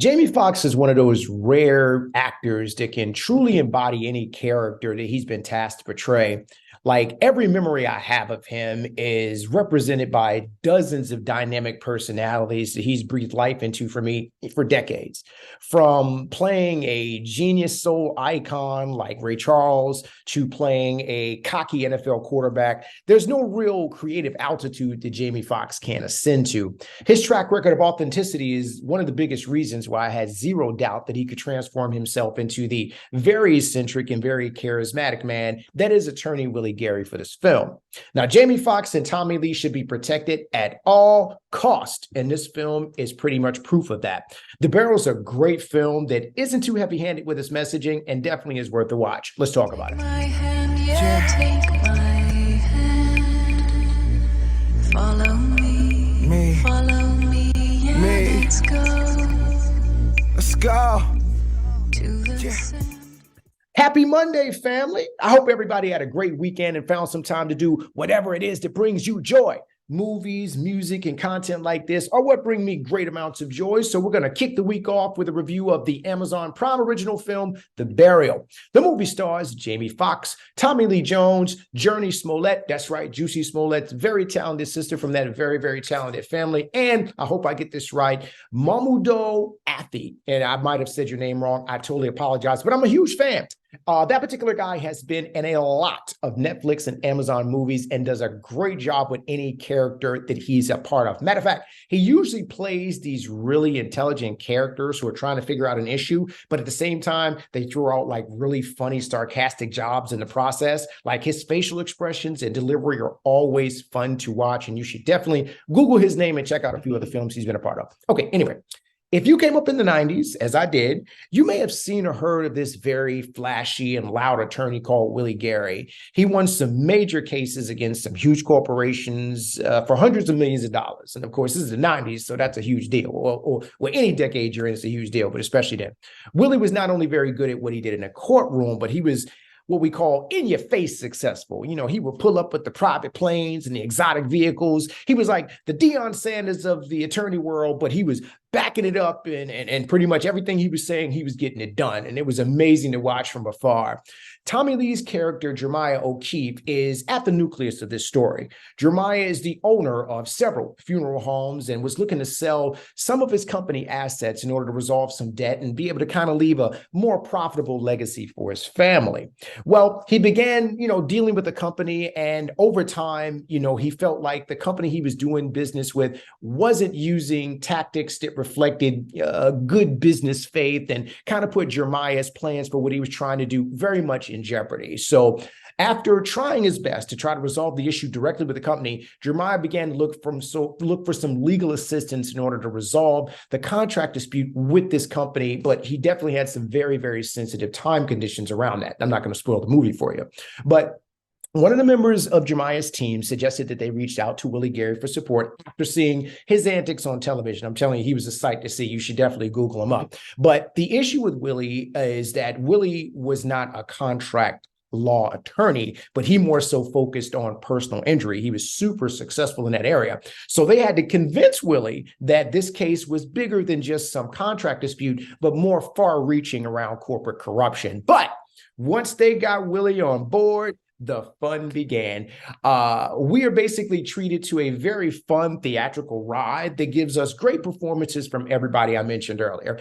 Jamie Foxx is one of those rare actors that can truly embody any character that he's been tasked to portray. Like every memory I have of him is represented by dozens of dynamic personalities that he's breathed life into for me for decades. From playing a genius soul icon like Ray Charles to playing a cocky NFL quarterback, there's no real creative altitude that Jamie Foxx can't ascend to. His track record of authenticity is one of the biggest reasons why I had zero doubt that he could transform himself into the very eccentric and very charismatic man that is attorney Willie Gary for this film. Now, Jamie Foxx and Tommy Lee should be protected at all cost, and this film is pretty much proof of that. The Barrel is a great film that isn't too heavy-handed with its messaging and definitely is worth the watch. Let's talk about it. My hand, yeah, take my hand. Follow me, follow me, yeah, let's go. Let's go. To the center. Happy Monday, family. I hope everybody had a great weekend and found some time to do whatever it is that brings you joy. Movies, music, and content like this are what bring me great amounts of joy. So we're going to kick the week off with a review of the Amazon Prime original film, The Burial. The movie stars Jamie Foxx, Tommy Lee Jones, Jurnee Smollett. That's right, Jussie Smollett's very talented sister from that very, very talented family. And I hope I get this right, Mamoudou Athie. And I might have said your name wrong. I totally apologize, but I'm a huge fan. That particular guy has been in a lot of Netflix and Amazon movies and does a great job with any character that he's a part of. Matter of fact, he usually plays these really intelligent characters who are trying to figure out an issue, but at the same time, they throw out like really funny, sarcastic jobs in the process. Like his facial expressions and delivery are always fun to watch, and you should definitely Google his name and check out a few of the films he's been a part of. Okay, anyway. If you came up in the 90s, as I did, you may have seen or heard of this very flashy and loud attorney called Willie Gary. He won some major cases against some huge corporations for hundreds of millions of dollars. And of course, this is the 90s, so that's a huge deal. Or any decade you're in, it's a huge deal, but especially then. Willie was not only very good at what he did in a courtroom, but he was what we call in-your-face successful. You know, he would pull up with the private planes and the exotic vehicles. He was like the Deion Sanders of the attorney world, but he was backing it up and pretty much everything he was saying, he was getting it done. And it was amazing to watch from afar. Tommy Lee's character, Jeremiah O'Keefe, is at the nucleus of this story. Jeremiah is the owner of several funeral homes and was looking to sell some of his company assets in order to resolve some debt and be able to kind of leave a more profitable legacy for his family. Well, he began, dealing with the company, and over time, he felt like the company he was doing business with wasn't using tactics that reflected good business faith and kind of put Jeremiah's plans for what he was trying to do very much in jeopardy. So after trying his best to try to resolve the issue directly with the company, Jeremiah began to look for some legal assistance in order to resolve the contract dispute with this company. But he definitely had some very, very sensitive time conditions around that. I'm not going to spoil the movie for you, but one of the members of Jeremiah's team suggested that they reached out to Willie Gary for support after seeing his antics on television. I'm telling you, he was a sight to see. You should definitely Google him up. But the issue with Willie is that Willie was not a contract law attorney, but he more so focused on personal injury. He was super successful in that area. So they had to convince Willie that this case was bigger than just some contract dispute, but more far-reaching around corporate corruption. But once they got Willie on board, the fun began. We are basically treated to a very fun theatrical ride that gives us great performances from everybody I mentioned earlier.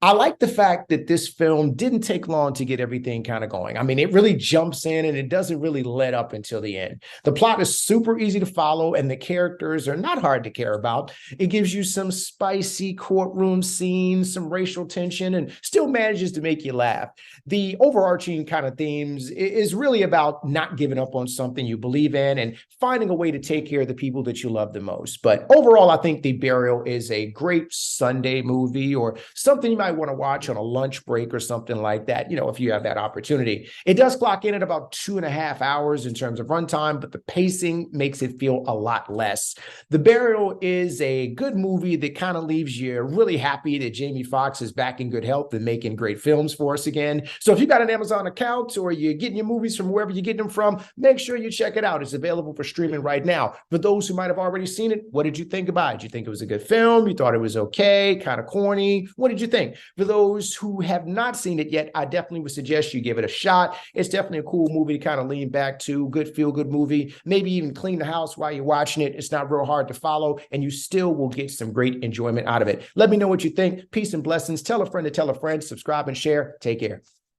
I like the fact that this film didn't take long to get everything kind of going. I mean, it really jumps in and it doesn't really let up until the end. The plot is super easy to follow and the characters are not hard to care about. It gives you some spicy courtroom scenes, some racial tension, and still manages to make you laugh. The overarching kind of themes is really about not giving up on something you believe in and finding a way to take care of the people that you love the most. But overall, I think The Burial is a great Sunday movie or something you might want to watch on a lunch break or something like that, if you have that opportunity. It does clock in at about 2.5 hours in terms of runtime, but the pacing makes it feel a lot less. The Burial is a good movie that kind of leaves you really happy that Jamie Foxx is back in good health and making great films for us again. So if you got an Amazon account or you're getting your movies from wherever you're getting them from, make sure you check it out. It's available for streaming right now. For those who might have already seen it, what did you think about it? Did you think it was a good film? You thought it was okay, kind of corny? What did you think? For those who have not seen it yet, I definitely would suggest you give it a shot. It's definitely a cool movie to kind of lean back to, good feel-good movie. Maybe even clean the house while you're watching it. It's not real hard to follow, and you still will get some great enjoyment out of it. Let me know what you think. Peace and blessings. Tell a friend to tell a friend. Subscribe and share. Take care.